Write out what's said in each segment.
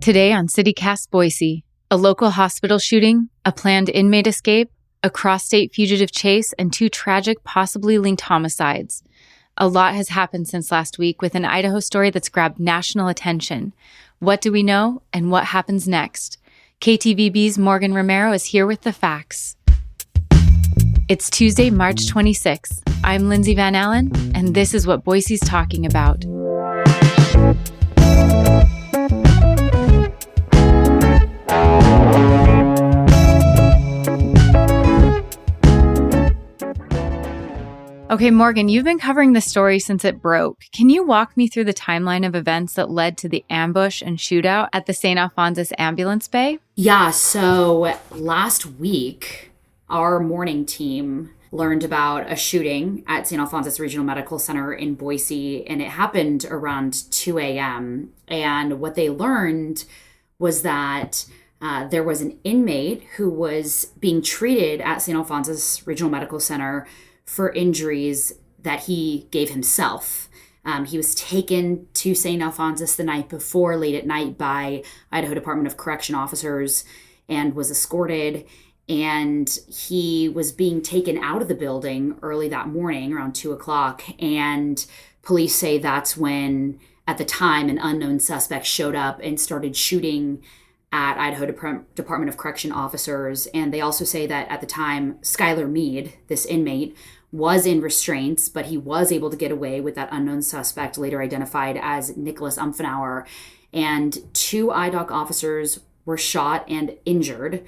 Today on CityCast Boise, a local hospital shooting, a planned inmate escape, a cross-state fugitive chase, and 2 tragic, possibly linked homicides. A lot has happened since last week with an Idaho story that's grabbed national attention. What do we know, and what happens next? KTVB's Morgan Romero is here with the facts. It's Tuesday, March 26th. I'm Lindsay Van Allen, and this is what Boise's talking about. Okay, Morgan, you've been covering the story since it broke. Can you walk me through the timeline of events that led to the ambush and shootout at the St. Alphonsus ambulance bay? Yeah, so last week, our morning team learned about a shooting at St. Alphonsus Regional Medical Center in Boise, and it happened around 2 a.m. And what they learned was that there was an inmate who was being treated at St. Alphonsus Regional Medical Center for injuries that he gave himself. He was taken to St. Alphonsus the night before, late at night, by Idaho Department of Correction officers and was escorted. And he was being taken out of the building early that morning, around 2 o'clock. And police say that's when, at the time, an unknown suspect showed up and started shooting at Idaho Department of Correction officers. And they also say that at the time, Skylar Mead, this inmate, was in restraints, but he was able to get away with that unknown suspect, later identified as Nicholas Umfenauer. And 2 IDOC officers were shot and injured.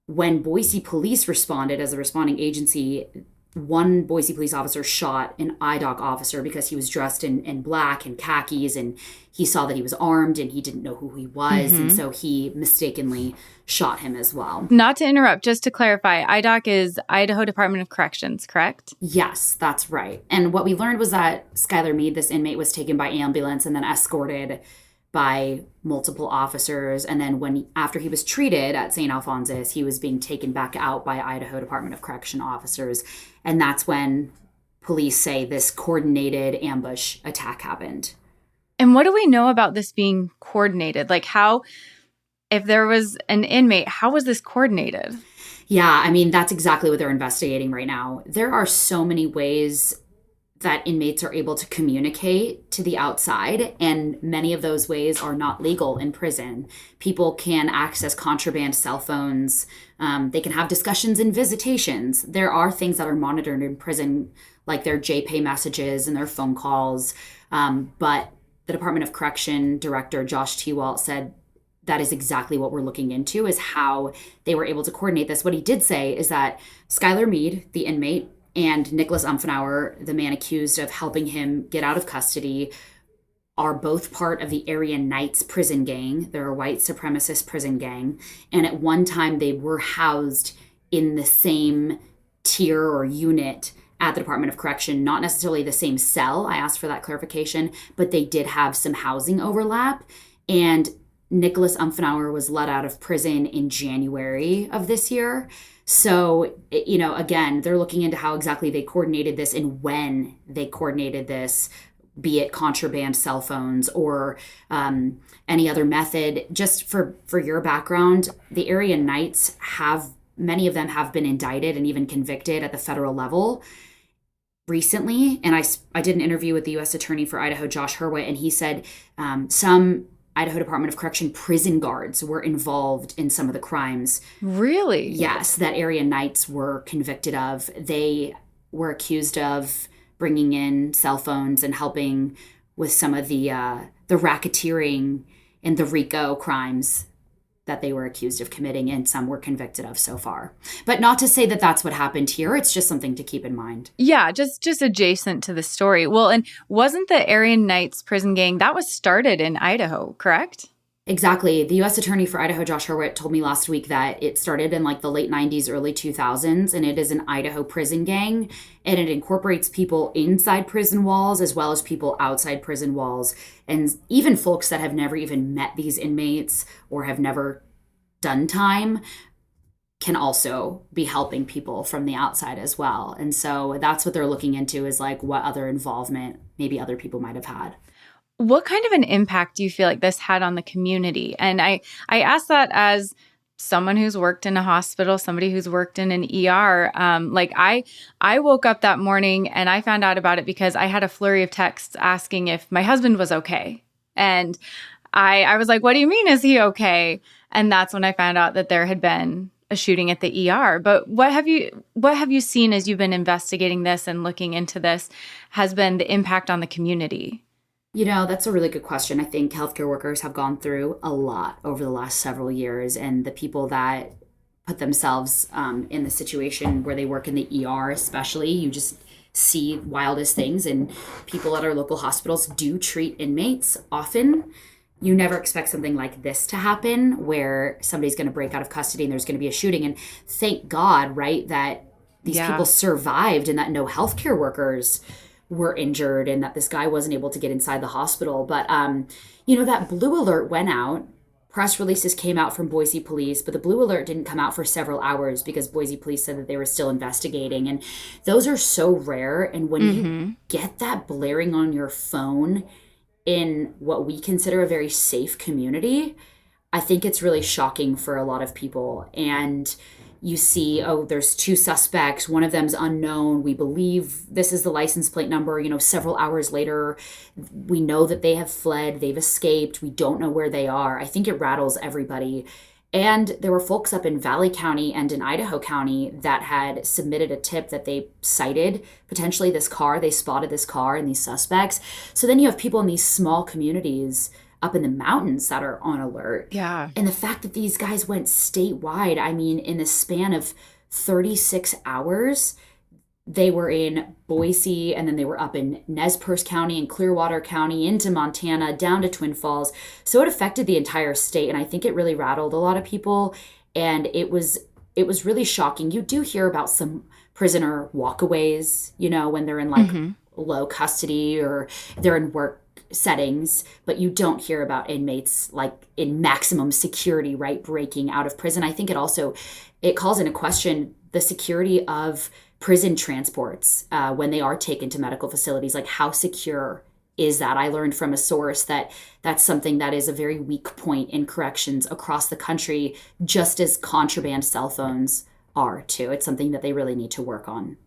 When Boise police responded as a responding agency, 1 Boise police officer shot an IDOC officer because he was dressed in black and khakis, and he saw that he was armed and he didn't know who he was. And so he mistakenly shot him as well. Not to interrupt, just to clarify, IDOC is Idaho Department of Corrections, correct? Yes, that's right. And what we learned was that Skylar Mead, this inmate, was taken by ambulance and then escorted by multiple officers. And then after he was treated at St. Alphonsus, he was being taken back out by Idaho Department of Correction officers. And that's when police say this coordinated ambush attack happened. And what do we know about this being coordinated? Like how, if there was an inmate, how was this coordinated? Yeah, I mean, that's exactly what they're investigating right now. There are so many ways that inmates are able to communicate to the outside, and many of those ways are not legal in prison. People can access contraband cell phones. They can have discussions and visitations. There are things that are monitored in prison, like their JPay messages and their phone calls. But the Department of Correction Director, Josh Tewalt, said that is exactly what we're looking into, is how they were able to coordinate this. What he did say is that Skylar Mead, the inmate, and Nicholas Umfenauer, the man accused of helping him get out of custody, are both part of the Aryan Knights prison gang. They're a white supremacist prison gang. And at one time, they were housed in the same tier or unit at the Department of Correction, not necessarily the same cell. I asked for that clarification, but they did have some housing overlap. And Nicholas Umfenauer was let out of prison in January of this year. So, again, they're looking into how exactly they coordinated this and when they coordinated this, be it contraband cell phones or any other method. Just for your background, the Aryan Knights many of them have been indicted and even convicted at the federal level recently. And I did an interview with the U.S. Attorney for Idaho, Josh Hurwitz, and he said some Idaho Department of Correction prison guards were involved in some of the crimes. Really? Yes, that Aryan Knights were convicted of. They were accused of bringing in cell phones and helping with some of the racketeering and the RICO crimes that they were accused of committing, and some were convicted of so far. But not to say that that's what happened here. It's just something to keep in mind. Yeah, just adjacent to the story. Well, and wasn't the Aryan Knights prison gang, that was started in Idaho, correct? Exactly. The U.S. Attorney for Idaho, Josh Hurwitz, told me last week that it started in the late 90s, early 2000s, and it is an Idaho prison gang, and it incorporates people inside prison walls as well as people outside prison walls, and even folks that have never even met these inmates or have never done time can also be helping people from the outside as well. And so that's what they're looking into, is what other involvement maybe other people might have had. What kind of an impact do you feel like this had on the community? And I ask that as someone who's worked in a hospital, somebody who's worked in an ER. I woke up that morning and I found out about it because I had a flurry of texts asking if my husband was okay. And I was like, what do you mean, is he okay? And that's when I found out that there had been a shooting at the ER. But what have you seen as you've been investigating this and looking into this has been the impact on the community? That's a really good question. I think healthcare workers have gone through a lot over the last several years, and the people that put themselves in the situation where they work in the ER, especially, you just see wildest things. And people at our local hospitals do treat inmates often. You never expect something like this to happen, where somebody's going to break out of custody and there's going to be a shooting. And thank God, right, that these people survived and that no healthcare workers were injured and that this guy wasn't able to get inside the hospital. But, that blue alert went out. Press releases came out from Boise police, but the blue alert didn't come out for several hours because Boise police said that they were still investigating. And those are so rare. And when you get that blaring on your phone in what we consider a very safe community, I think it's really shocking for a lot of people. And you see, there's two suspects. One of them's unknown. We believe this is the license plate number. Several hours later, we know that they have fled. They've escaped. We don't know where they are. I think it rattles everybody. And there were folks up in Valley County and in Idaho County that had submitted a tip that they cited potentially this car. They spotted this car and these suspects. So then you have people in these small communities up in the mountains that are on alert. Yeah. And the fact that these guys went statewide, I mean, in the span of 36 hours, they were in Boise, and then they were up in Nez Perce County and Clearwater County, into Montana, down to Twin Falls. So it affected the entire state, and I think it really rattled a lot of people. And it was really shocking. You do hear about some prisoner walkaways, when they're in low custody or they're in work settings, but you don't hear about inmates like in maximum security, right, breaking out of prison. I think it calls into question the security of prison transports when they are taken to medical facilities. Like, how secure is that? I learned from a source that that's something that is a very weak point in corrections across the country, just as contraband cell phones are too. It's something that they really need to work on.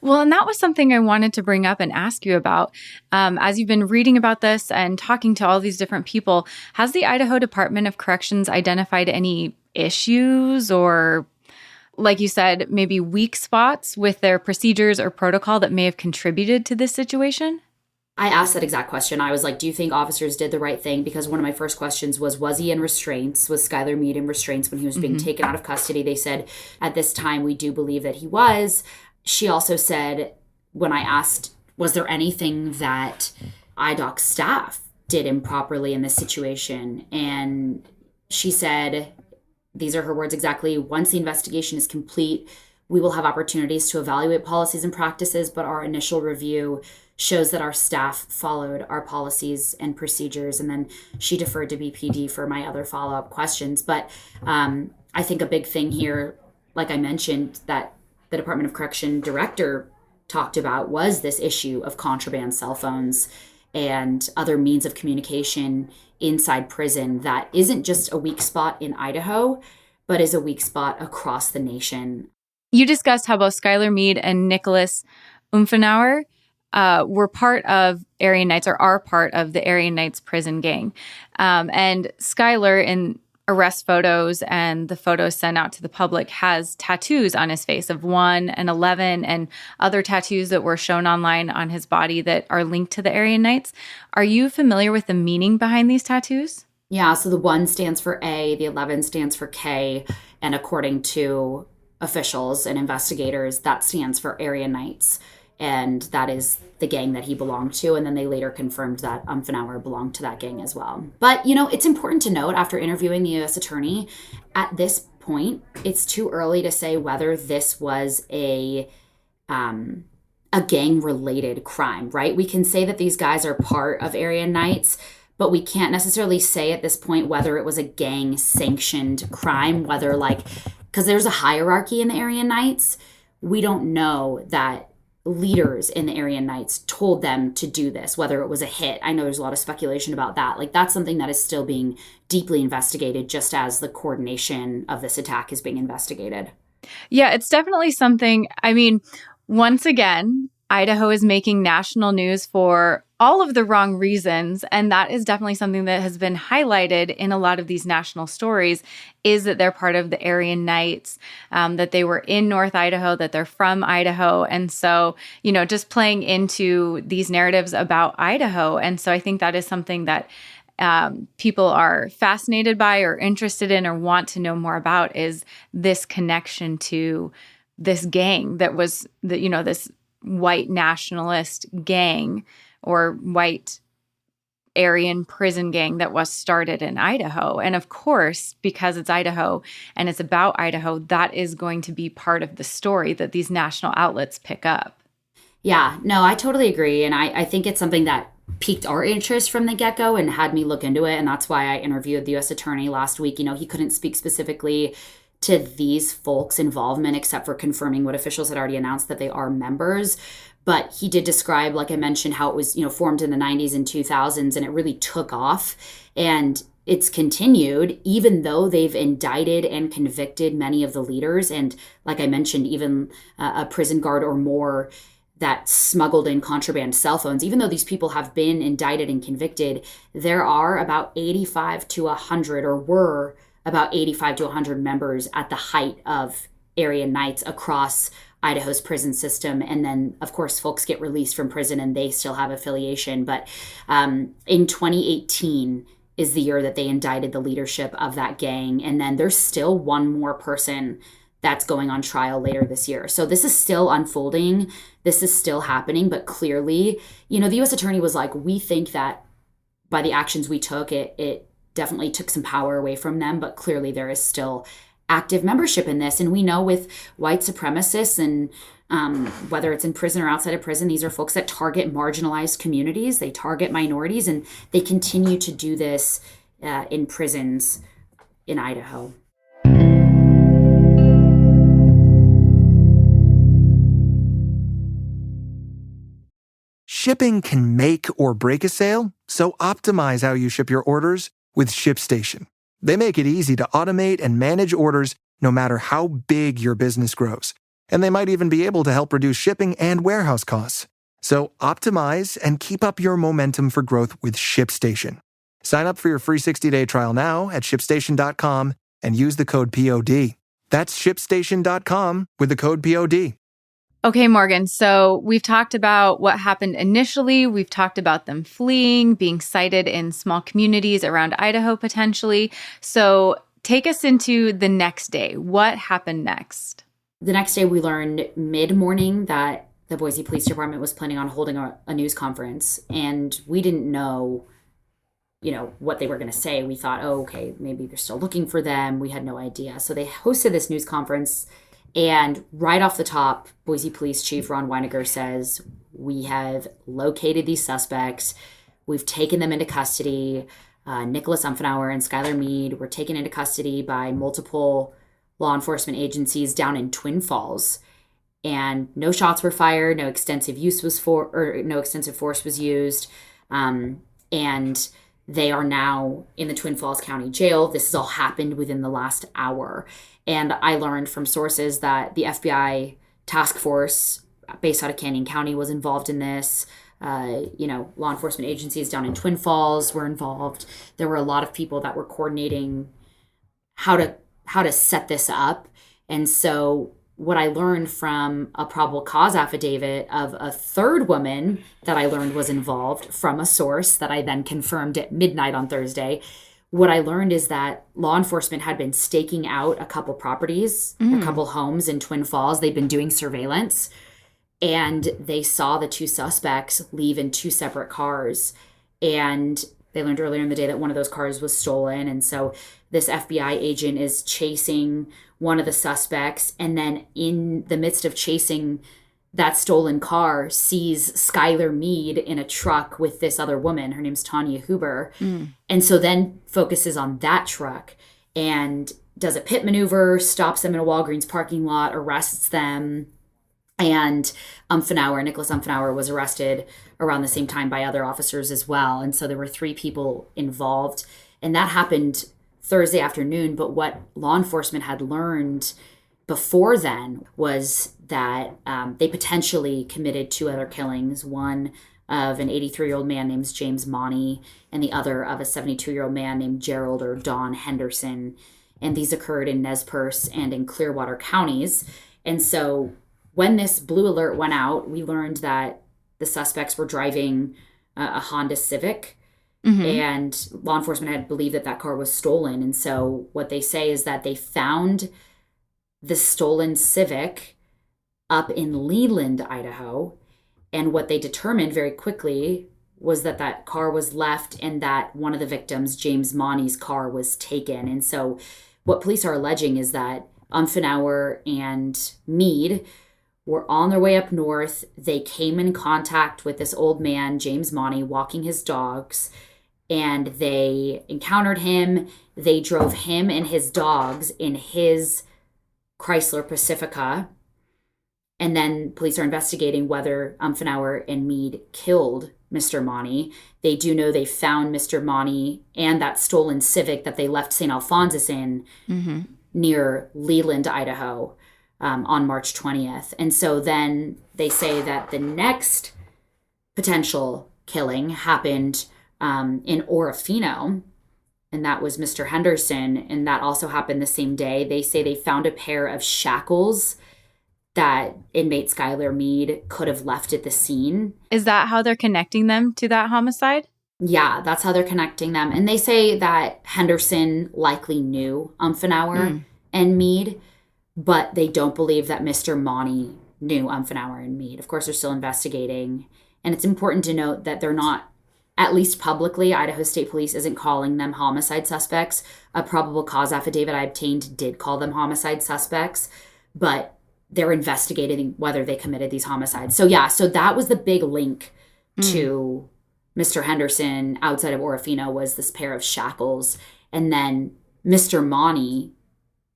Well, and that was something I wanted to bring up and ask you about. As you've been reading about this and talking to all these different people, has the Idaho Department of Corrections identified any issues or, like you said, maybe weak spots with their procedures or protocol that may have contributed to this situation? I asked that exact question. I was like, do you think officers did the right thing? Because one of my first questions was he in restraints? Was Skylar Meade in restraints when he was being taken out of custody? They said, at this time, we do believe that he was. She also said, when I asked, was there anything that IDOC staff did improperly in this situation? And she said, these are her words exactly, once the investigation is complete, we will have opportunities to evaluate policies and practices, but our initial review shows that our staff followed our policies and procedures. And then she deferred to BPD for my other follow-up questions. But I think a big thing here, like I mentioned, that the Department of Correction director talked about was this issue of contraband cell phones and other means of communication inside prison that isn't just a weak spot in Idaho, but is a weak spot across the nation. You discussed how both Skylar Meade and Nicholas Umfenauer were part of Aryan Knights, or are part of the Aryan Knights prison gang. And Skylar, in arrest photos and the photos sent out to the public, has tattoos on his face of 1 and 11 and other tattoos that were shown online on his body that are linked to the Aryan Knights. Are you familiar with the meaning behind these tattoos? Yeah, so the 1 stands for A, the 11 stands for K, and according to officials and investigators, that stands for Aryan Knights. And that is the gang that he belonged to. And then they later confirmed that Umfenauer belonged to that gang as well. But, it's important to note, after interviewing the U.S. attorney, at this point, it's too early to say whether this was a gang-related crime, right? We can say that these guys are part of Aryan Knights, but we can't necessarily say at this point whether it was a gang-sanctioned crime, whether because there's a hierarchy in the Aryan Knights. We don't know that leaders in the Aryan Knights told them to do this, whether it was a hit. I know there's a lot of speculation about that. Like, that's something that is still being deeply investigated, just as the coordination of this attack is being investigated. Yeah, it's definitely something. I mean, once again, Idaho is making national news for all of the wrong reasons. And that is definitely something that has been highlighted in a lot of these national stories, is that they're part of the Aryan Knights, that they were in North Idaho, that they're from Idaho. And so, just playing into these narratives about Idaho. And so I think that is something that people are fascinated by or interested in or want to know more about, is this connection to this gang that was, this white nationalist gang or white Aryan prison gang that was started in Idaho. And of course, because it's Idaho and it's about Idaho, that is going to be part of the story that these national outlets pick up. Yeah, no, I totally agree. And I think it's something that piqued our interest from the get-go and had me look into it. And that's why I interviewed the U.S. attorney last week. He couldn't speak specifically to these folks' involvement, except for confirming what officials had already announced, that they are members. But he did describe, like I mentioned, how it was, formed in the 90s and 2000s, and it really took off. And it's continued, even though they've indicted and convicted many of the leaders. And like I mentioned, even a prison guard or more that smuggled in contraband cell phones. Even though these people have been indicted and convicted, there are about 85 to 100, or were about 85 to 100 members at the height of Aryan Knights across Idaho's prison system. And then, of course, folks get released from prison and they still have affiliation. But in 2018 is the year that they indicted the leadership of that gang. And then there's still one more person that's going on trial later this year. So this is still unfolding. This is still happening. But clearly, the U.S. attorney was like, we think that by the actions we took, it definitely took some power away from them. But clearly there is still active membership in this. And we know with white supremacists, and whether it's in prison or outside of prison, these are folks that target marginalized communities. They target minorities, and they continue to do this in prisons in Idaho. Shipping can make or break a sale, so optimize how you ship your orders with ShipStation. They make it easy to automate and manage orders no matter how big your business grows. And they might even be able to help reduce shipping and warehouse costs. So optimize and keep up your momentum for growth with ShipStation. Sign up for your free 60-day trial now at ShipStation.com and use the code POD. That's ShipStation.com with the code POD. Okay, Morgan, so we've talked about what happened initially. We've talked about them fleeing, being sighted in small communities around Idaho potentially. So take us into the next day. What happened next? The next day, we learned mid-morning that the Boise Police Department was planning on holding a news conference. And we didn't know, what they were going to say. We thought, oh, okay, maybe they're still looking for them. We had no idea. So they hosted this news conference. And right off the top, Boise Police Chief Ron Weiniger says, we have located these suspects. We've taken them into custody. Nicholas Umfenauer and Skylar Mead were taken into custody by multiple law enforcement agencies down in Twin Falls. And no shots were fired. No extensive force was used. And they are now in the Twin Falls County Jail. This has all happened within the last hour. And I learned from sources that the FBI task force based out of Canyon County was involved in this. Law enforcement agencies down in Twin Falls were involved. There were a lot of people that were coordinating how to set this up. And so what I learned from a probable cause affidavit of a third woman that I learned was involved from a source that I then confirmed at midnight on Thursday. What I learned is that law enforcement had been staking out a couple properties, a couple homes in Twin Falls. They've been doing surveillance, and they saw the two suspects leave in two separate cars. And they learned earlier in the day that one of those cars was stolen. And so this FBI agent is chasing one of the suspects, and then in the midst of chasing that stolen car, sees Skylar Mead in a truck with this other woman. Her name's Tanya Huber. And so then focuses on that truck and does a pit maneuver, stops them in a Walgreens parking lot, arrests them. And Nicholas Umfenauer was arrested around the same time by other officers as well. And so there were 3 people involved. And that happened Thursday afternoon. But what law enforcement had learned before then was that they potentially committed 2 other killings, one of an 83-year-old man named James Monty and the other of a 72-year-old man named Gerald or Don Henderson. And these occurred in Nez Perce and in Clearwater counties. And so when this blue alert went out, we learned that the suspects were driving a Honda Civic, and law enforcement had believed that car was stolen. And so what they say is that they found the stolen Civic up in Leland, Idaho. And what they determined very quickly was that car was left and that one of the victims, James Monty's car, was taken. And so what police are alleging is that Umfenauer and Meade were on their way up north. They came in contact with this old man, James Monty, walking his dogs, and they encountered him. They drove him and his dogs in his Chrysler Pacifica. And then police are investigating whether Umfenauer and Meade killed Mr. Monty. They do know they found Mr. Monty and that stolen Civic that they left St. Alphonsus in near Leland, Idaho, on March 20th. And so then they say that the next potential killing happened in Orofino, and that was Mr. Henderson, and that also happened the same day. They say they found a pair of shackles that inmate Skylar Meade could have left at the scene. Is that how they're connecting them to that homicide? Yeah, that's how they're connecting them. And they say that Henderson likely knew Umfenauer and Meade, but they don't believe that Mr. Monty knew Umfenauer and Meade. Of course, they're still investigating. And it's important to note that they're not, at least publicly, Idaho State Police isn't calling them homicide suspects. A probable cause affidavit I obtained did call them homicide suspects, but they're investigating whether they committed these homicides. So that was the big link to Mr. Henderson outside of Orofino, was this pair of shackles. And then Mr. Monty,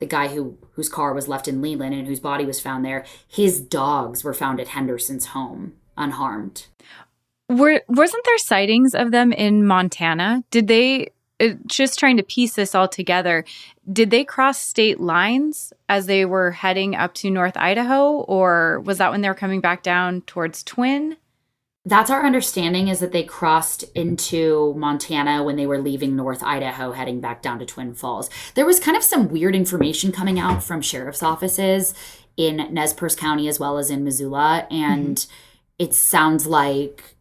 the guy whose car was left in Leland and whose body was found there, his dogs were found at Henderson's home unharmed. Wasn't there sightings of them in Montana? Did they, just trying to piece this all together, did they cross state lines as they were heading up to North Idaho, or was that when they were coming back down towards Twin? That's our understanding, is that they crossed into Montana when they were leaving North Idaho, heading back down to Twin Falls. There was kind of some weird information coming out from sheriff's offices in Nez Perce County as well as in Missoula, and it sounds like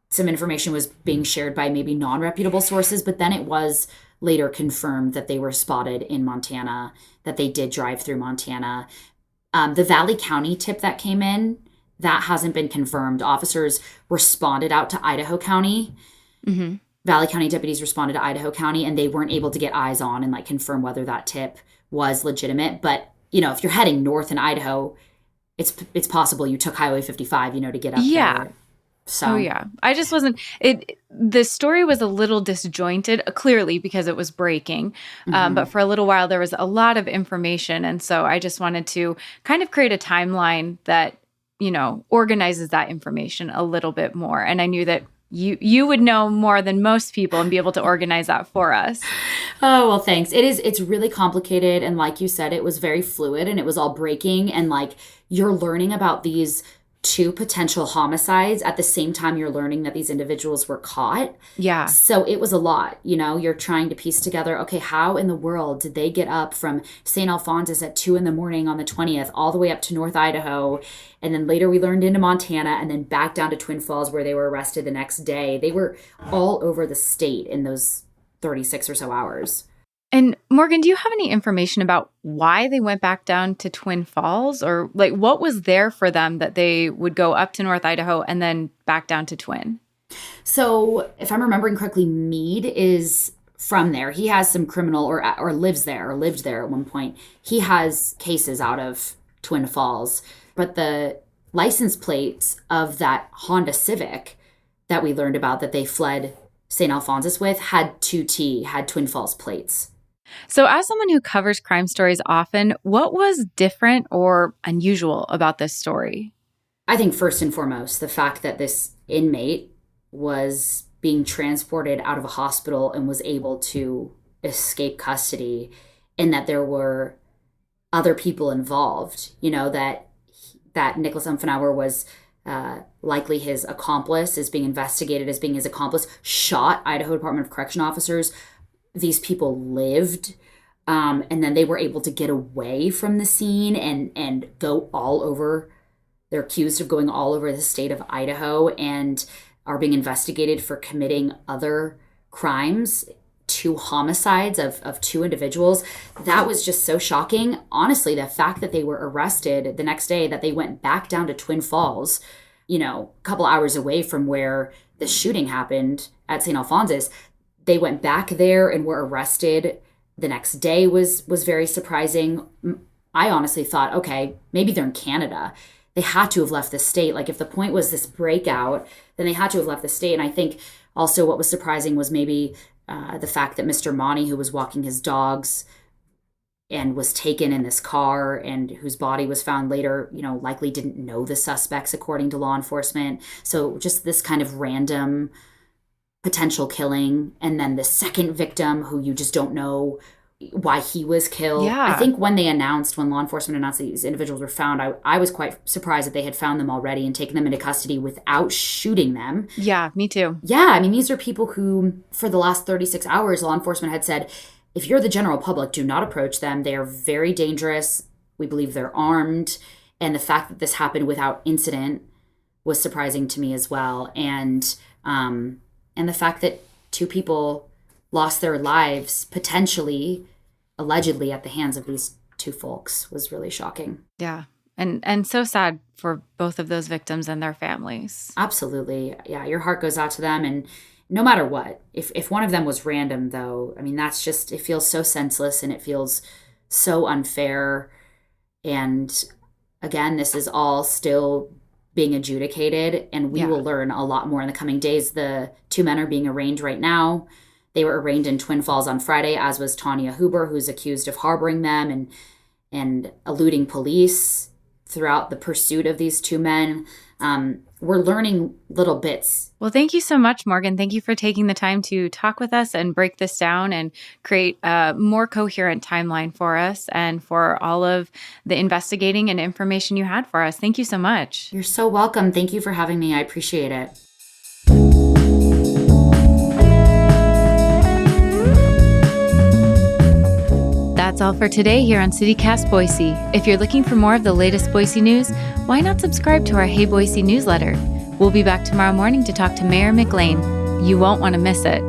some information was being shared by maybe non-reputable sources, but then it was later confirmed that they were spotted in Montana, that they did drive through Montana. The Valley County tip that came in, that hasn't been confirmed. Officers responded out to Idaho County. Valley County deputies responded to Idaho County, and they weren't able to get eyes on and confirm whether that tip was legitimate. But, if you're heading north in Idaho, it's possible you took Highway 55, to get up there. So. Oh, yeah. I just wasn't... The story was a little disjointed, clearly, because it was breaking. But for a little while, there was a lot of information. And so I just wanted to kind of create a timeline that, organizes that information a little bit more. And I knew that you would know more than most people and be able to organize that for us. Oh, well, thanks. It's really complicated. And like you said, it was very fluid and it was all breaking. And you're learning about these 2 potential homicides at the same time you're learning that these individuals were caught. Yeah. So it was a lot, you're trying to piece together, okay, how in the world did they get up from St. Alphonsus at 2 a.m. on the 20th all the way up to North Idaho? And then later we learned into Montana and then back down to Twin Falls where they were arrested the next day. They were all over the state in those 36 or so hours. And Morgan, do you have any information about why they went back down to Twin Falls, or what was there for them that they would go up to North Idaho and then back down to Twin? So if I'm remembering correctly, Meade is from there. He has some criminal or lives there or lived there at one point. He has cases out of Twin Falls, but the license plates of that Honda Civic that we learned about that they fled St. Alphonsus with had Twin Falls plates. So as someone who covers crime stories often, what was different or unusual about this story? I think first and foremost, the fact that this inmate was being transported out of a hospital and was able to escape custody, and that there were other people involved, that Nicholas Umfenauer was likely his accomplice, is being investigated as being his accomplice, shot Idaho Department of Correction officers. These people lived, and then they were able to get away from the scene and go all over. They're accused of going all over the state of Idaho and are being investigated for committing other crimes, 2 homicides of 2 individuals. That was just so shocking. Honestly, the fact that they were arrested the next day, that they went back down to Twin Falls, a couple hours away from where the shooting happened at St. Alphonsus, they went back there and were arrested the next day was very surprising. I honestly thought, okay, maybe they're in Canada. They had to have left the state. Like, if the point was this breakout, then they had to have left the state. And I think also what was surprising was maybe the fact that Mr. Monty, who was walking his dogs and was taken in this car and whose body was found later, likely didn't know the suspects according to law enforcement. So just this kind of random potential killing. And then the second victim who you just don't know why he was killed. Yeah. I think when law enforcement announced that these individuals were found, I was quite surprised that they had found them already and taken them into custody without shooting them. Yeah, me too. Yeah, I mean, these are people who, for the last 36 hours, law enforcement had said, if you're the general public, do not approach them. They are very dangerous. We believe they're armed. And the fact that this happened without incident was surprising to me as well. And the fact that 2 people lost their lives, potentially, allegedly, at the hands of these 2 folks was really shocking. Yeah. And so sad for both of those victims and their families. Absolutely. Yeah, your heart goes out to them. And no matter what, if one of them was random, though, I mean, that's just, it feels so senseless and it feels so unfair. And again, this is all still being adjudicated, and we will learn a lot more in the coming days. The 2 men are being arraigned right now. They were arraigned in Twin Falls on Friday, as was Tanya Huber, who's accused of harboring them and eluding police throughout the pursuit of these 2 men. We're learning little bits. Well, thank you so much, Morgan. Thank you for taking the time to talk with us and break this down and create a more coherent timeline for us and for all of the investigating and information you had for us. Thank you so much. You're so welcome. Thank you for having me. I appreciate it. That's all for today here on CityCast Boise. If you're looking for more of the latest Boise news, why not subscribe to our Hey Boise newsletter? We'll be back tomorrow morning to talk to Mayor McLean. You won't want to miss it.